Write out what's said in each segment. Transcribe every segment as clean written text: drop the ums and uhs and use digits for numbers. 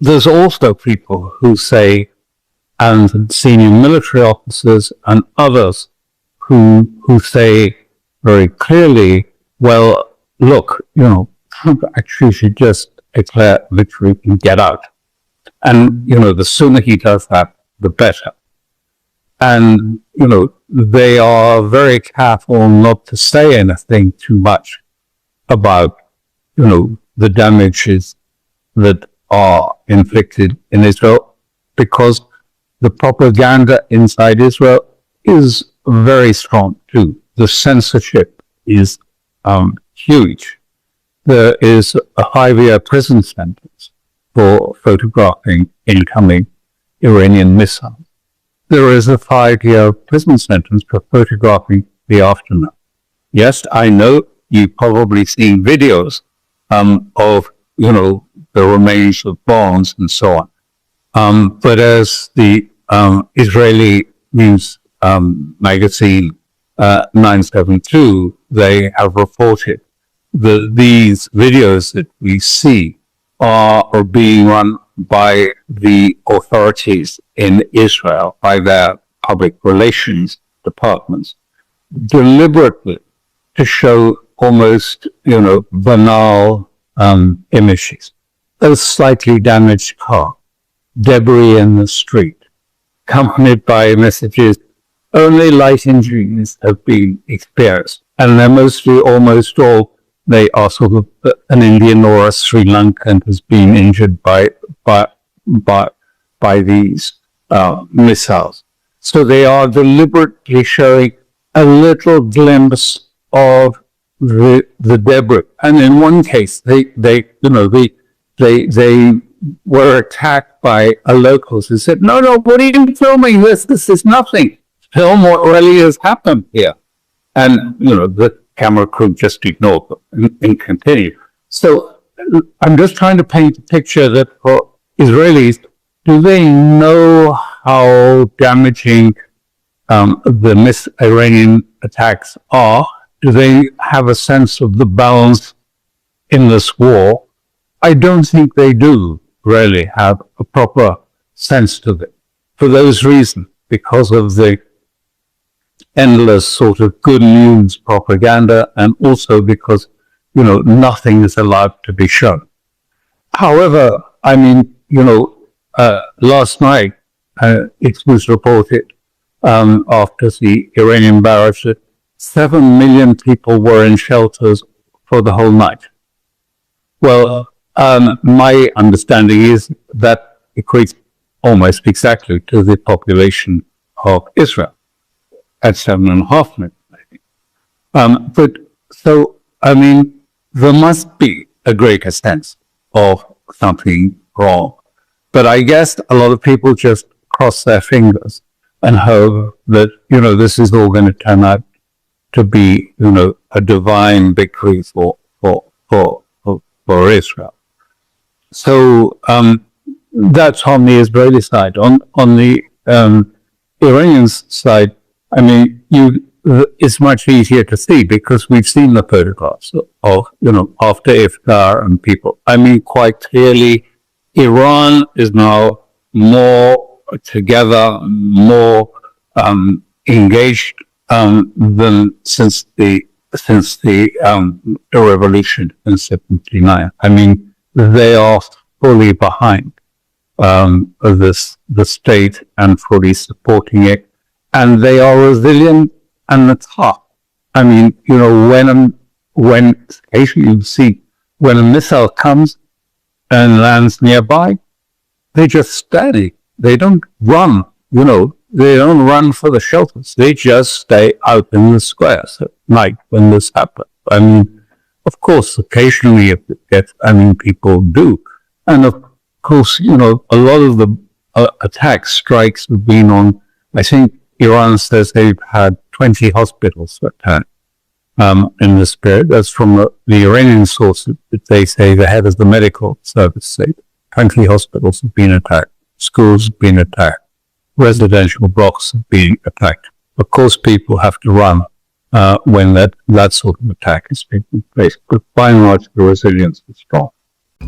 there's also people who say, and senior military officers and others who say very clearly, well, look, Trump actually should just declare victory and get out. And, the sooner he does that, the better. And, they are very careful not to say anything too much about, the damages that are inflicted in Israel, because the propaganda inside Israel is very strong too. The censorship is huge. There is a 5-year prison sentence for photographing incoming Iranian missiles. There is a 5-year prison sentence for photographing the aftermath. Yes, I know you've probably seen videos of, the remains of bombs and so on. But as the Israeli news magazine 972, they have reported that these videos that we see are being run by the authorities in Israel, by their public relations departments, deliberately to show almost, banal images. A slightly damaged car, debris in the street, accompanied by messages, only light injuries have been experienced. And they're mostly, almost all, they are sort of an Indian or a Sri Lankan has been injured by these missiles. So they are deliberately showing a little glimpse of the debris. And in one case, they were attacked by a locals who said, no, what are you filming this? This is nothing. Film what really has happened here. And, the camera crew just ignored them and continued. So I'm just trying to paint a picture that for Israelis, do they know how damaging the Iranian attacks are? Do they have a sense of the balance in this war? I don't think they do really have a proper sense of it. For those reasons, because of the endless sort of good news propaganda, and also because, nothing is allowed to be shown. However, last night, it was reported after the Iranian barrage that 7 million people were in shelters for the whole night. Well, my understanding is that equates almost exactly to the population of Israel at 7.5 million, I think. There must be a greater sense of something wrong. But I guess a lot of people just cross their fingers and hope that, this is all going to turn out to be, a divine victory for Israel. So that's on the Israeli side. On the Iranian side, it's much easier to see because we've seen the photographs of, after iftar and people. Quite clearly, Iran is now more together, more engaged than since the revolution in 79. They are fully behind the state and fully supporting it, and they are resilient and tough. When occasionally you see when a missile comes and lands nearby, they just stay. They don't run. They don't run for the shelters. They just stay out in the squares at night when this happens. Of course, occasionally if it gets, people do. And of course, a lot of the strikes have been on, I think Iran says they've had 20 hospitals attacked in this period. That's from the Iranian source that they say the head of the medical service say 20 hospitals have been attacked, schools have been attacked, residential blocks have been attacked. Of course, people have to run when that sort of attack is taking place. But by and large, the resilience is strong.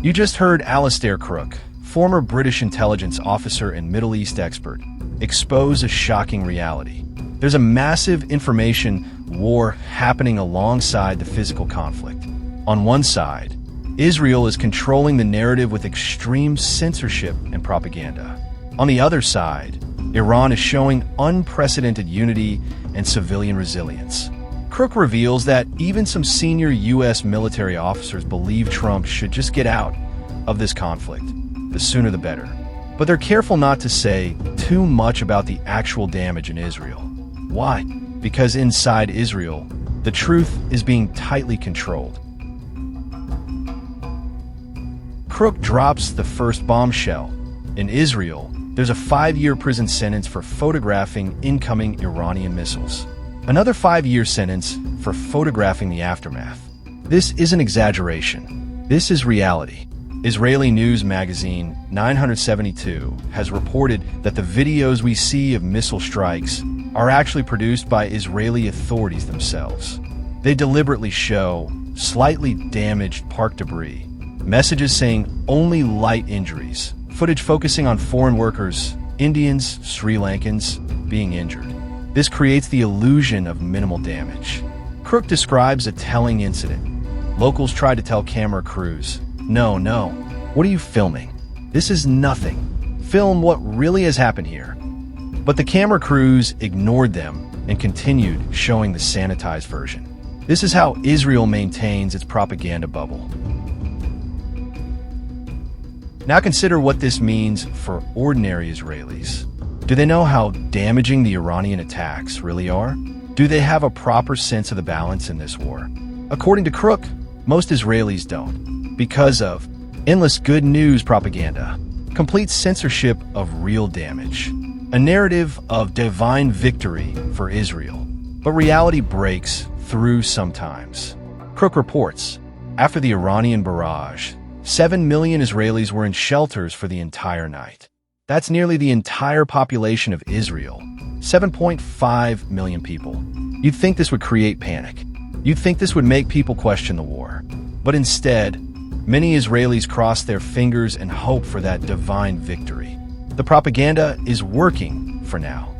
You just heard Alastair Crooke, former British intelligence officer and Middle East expert, expose a shocking reality. There's a massive information war happening alongside the physical conflict. On one side, Israel is controlling the narrative with extreme censorship and propaganda. On the other side, Iran is showing unprecedented unity and civilian resilience. Crooke reveals that even some senior U.S. military officers believe Trump should just get out of this conflict. The sooner the better. But they're careful not to say too much about the actual damage in Israel. Why? Because inside Israel, the truth is being tightly controlled. Crooke drops the first bombshell. In Israel, there's a 5-year prison sentence for photographing incoming Iranian missiles. Another 5-year sentence for photographing the aftermath. This isn't exaggeration. This is reality. Israeli news magazine 972 has reported that the videos we see of missile strikes are actually produced by Israeli authorities themselves. They deliberately show slightly damaged park debris, messages saying only light injuries, footage focusing on foreign workers, Indians, Sri Lankans, being injured. This creates the illusion of minimal damage. Crooke describes a telling incident. Locals tried to tell camera crews, No, what are you filming? This is nothing. Film what really has happened here. But the camera crews ignored them and continued showing the sanitized version. This is how Israel maintains its propaganda bubble. Now consider what this means for ordinary Israelis. Do they know how damaging the Iranian attacks really are? Do they have a proper sense of the balance in this war? According to Crooke, most Israelis don't, because of endless good news propaganda, complete censorship of real damage, a narrative of divine victory for Israel. But reality breaks through sometimes. Crooke reports, after the Iranian barrage, 7 million Israelis were in shelters for the entire night. That's nearly the entire population of Israel, 7.5 million people. You'd think this would create panic. You'd think this would make people question the war. But instead, many Israelis cross their fingers and hope for that divine victory. The propaganda is working for now.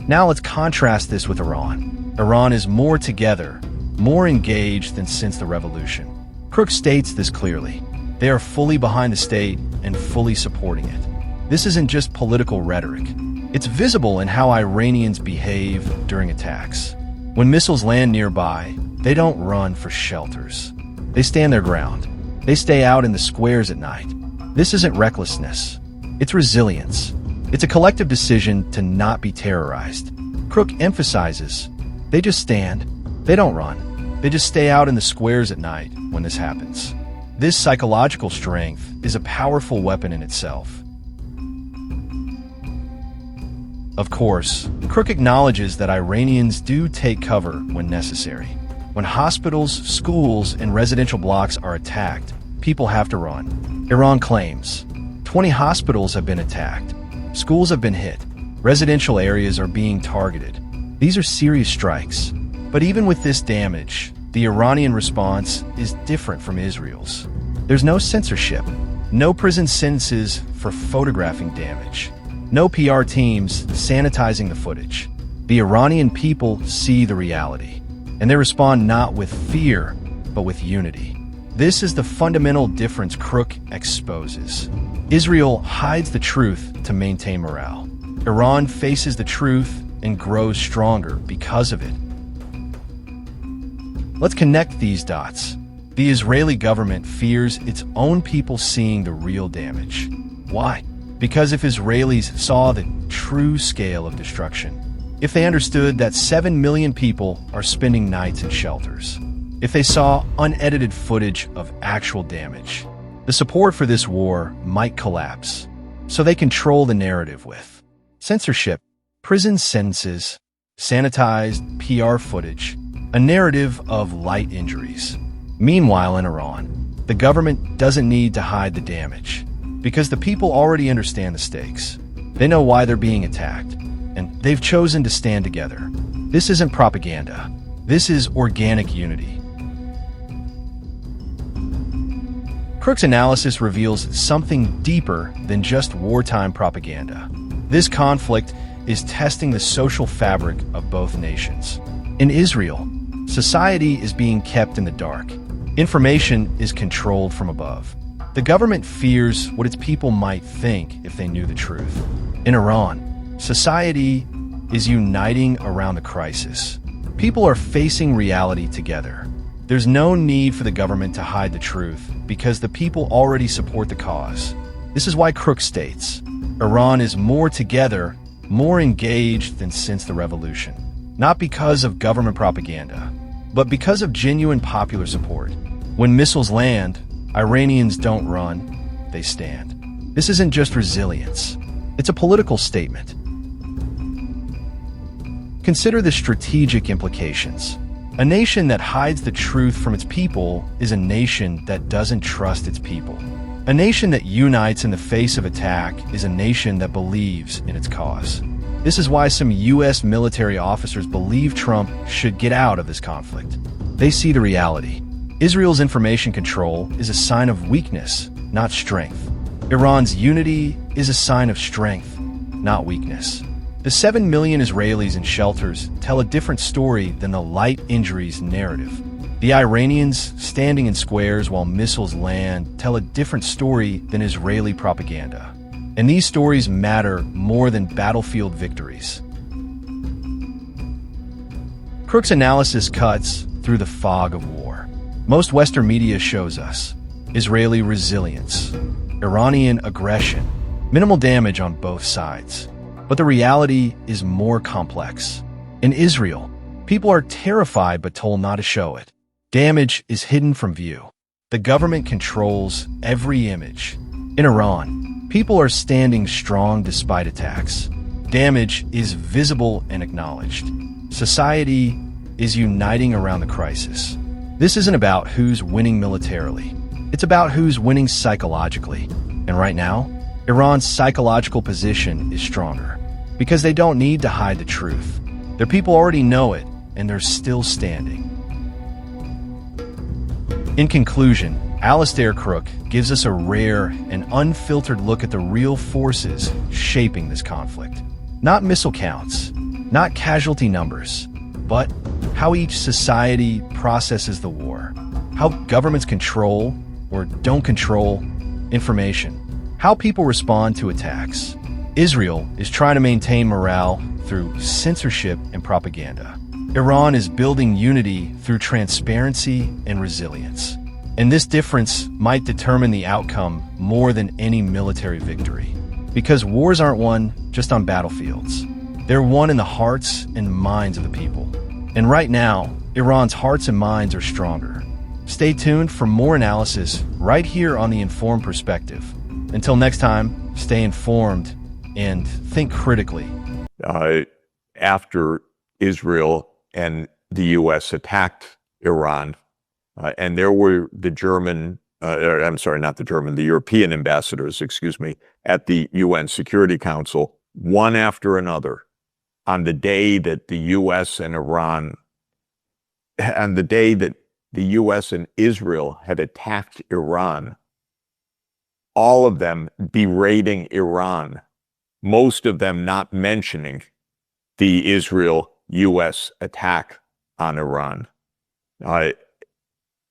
Now let's contrast this with Iran. Iran is more together, more engaged than since the revolution. Crooke states this clearly. They are fully behind the state and fully supporting it. This isn't just political rhetoric. It's visible in how Iranians behave during attacks. When missiles land nearby, they don't run for shelters. They stand their ground. They stay out in the squares at night. This isn't recklessness. It's resilience. It's a collective decision to not be terrorized. Crooke emphasizes, they just stand. They don't run. They just stay out in the squares at night when this happens. This psychological strength is a powerful weapon in itself. Of course, Crooke acknowledges that Iranians do take cover when necessary. When hospitals, schools, and residential blocks are attacked, people have to run. Iran claims 20 hospitals have been attacked. Schools have been hit. Residential areas are being targeted. These are serious strikes. But even with this damage, the Iranian response is different from Israel's. There's no censorship, no prison sentences for photographing damage, no PR teams sanitizing the footage. The Iranian people see the reality, and they respond not with fear, but with unity. This is the fundamental difference Crooke exposes. Israel hides the truth to maintain morale. Iran faces the truth and grows stronger because of it. Let's connect these dots. The Israeli government fears its own people seeing the real damage. Why? Because if Israelis saw the true scale of destruction, if they understood that 7 million people are spending nights in shelters, if they saw unedited footage of actual damage, the support for this war might collapse. So they control the narrative with censorship, prison sentences, sanitized PR footage, a narrative of light injuries. Meanwhile, in Iran, the government doesn't need to hide the damage because the people already understand the stakes. They know why they're being attacked, and they've chosen to stand together. This isn't propaganda. This is organic unity. Crooke's analysis reveals something deeper than just wartime propaganda. This conflict is testing the social fabric of both nations. In Israel, society is being kept in the dark. Information is controlled from above. The government fears what its people might think if they knew the truth. In Iran, society is uniting around the crisis. People are facing reality together. There's no need for the government to hide the truth because the people already support the cause. This is why Crooke states, Iran is more together, more engaged than since the revolution. Not because of government propaganda, but because of genuine popular support. When missiles land, Iranians don't run, they stand. This isn't just resilience. It's a political statement. Consider the strategic implications. A nation that hides the truth from its people is a nation that doesn't trust its people. A nation that unites in the face of attack is a nation that believes in its cause. This is why some U.S. military officers believe Trump should get out of this conflict. They see the reality. Israel's information control is a sign of weakness, not strength. Iran's unity is a sign of strength, not weakness. The 7 million Israelis in shelters tell a different story than the light injuries narrative. The Iranians standing in squares while missiles land tell a different story than Israeli propaganda. And these stories matter more than battlefield victories. Crooke's analysis cuts through the fog of war. Most Western media shows us Israeli resilience, Iranian aggression, minimal damage on both sides. But the reality is more complex. In Israel, people are terrified but told not to show it. Damage is hidden from view. The government controls every image. In Iran, people are standing strong despite attacks. Damage is visible and acknowledged. Society is uniting around the crisis. This isn't about who's winning militarily. It's about who's winning psychologically. And right now, Iran's psychological position is stronger because they don't need to hide the truth. Their people already know it, and they're still standing. In conclusion, Alastair Crooke gives us a rare and unfiltered look at the real forces shaping this conflict. Not missile counts, not casualty numbers, but how each society processes the war, how governments control or don't control information, how people respond to attacks. Israel is trying to maintain morale through censorship and propaganda. Iran is building unity through transparency and resilience. And this difference might determine the outcome more than any military victory. Because wars aren't won just on battlefields. They're won in the hearts and minds of the people. And right now, Iran's hearts and minds are stronger. Stay tuned for more analysis right here on The Informed Perspective. Until next time, stay informed and think critically. After Israel and the U.S. attacked Iran, and there were the European ambassadors, at the UN Security Council, one after another, on the day that the U.S. and Israel had attacked Iran, all of them berating Iran, most of them not mentioning the Israel-U.S. attack on Iran.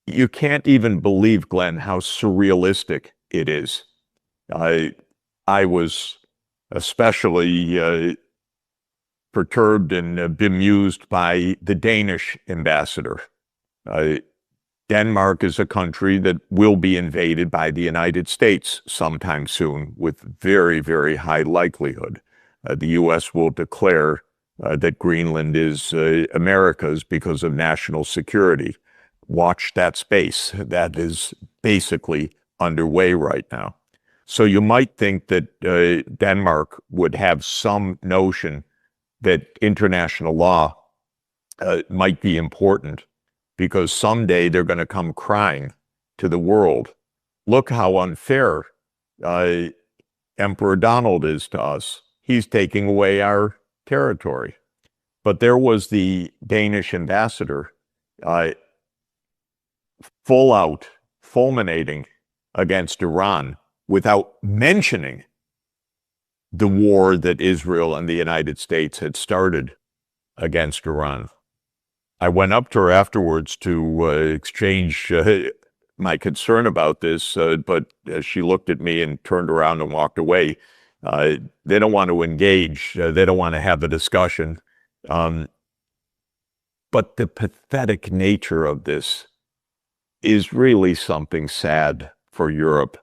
You can't even believe, Glenn, how surrealistic it is. I was especially perturbed and bemused by the Danish ambassador. Denmark is a country that will be invaded by the United States sometime soon with very, very high likelihood. The U.S. will declare that Greenland is America's because of national security. Watch that space. That is basically underway right now. So you might think that Denmark would have some notion that international law might be important, because someday they're going to come crying to the world. Look how unfair Emperor Donald is to us. He's taking away our territory. But there was the Danish ambassador, full out, fulminating against Iran without mentioning the war that Israel and the United States had started against Iran. I went up to her afterwards to exchange my concern about this, but she looked at me and turned around and walked away. They don't want to engage. They don't want to have a discussion. But the pathetic nature of this is really something sad for Europe,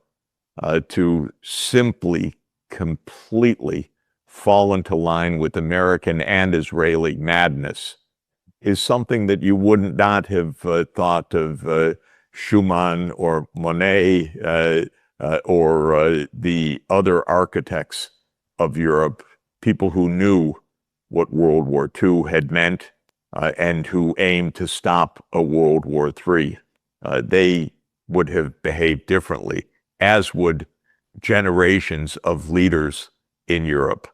to simply, completely fall into line with American and Israeli madness is something that you would not have thought of Schumann or Monet or the other architects of Europe, people who knew what World War II had meant and who aimed to stop a World War III. They would have behaved differently, as would generations of leaders in Europe.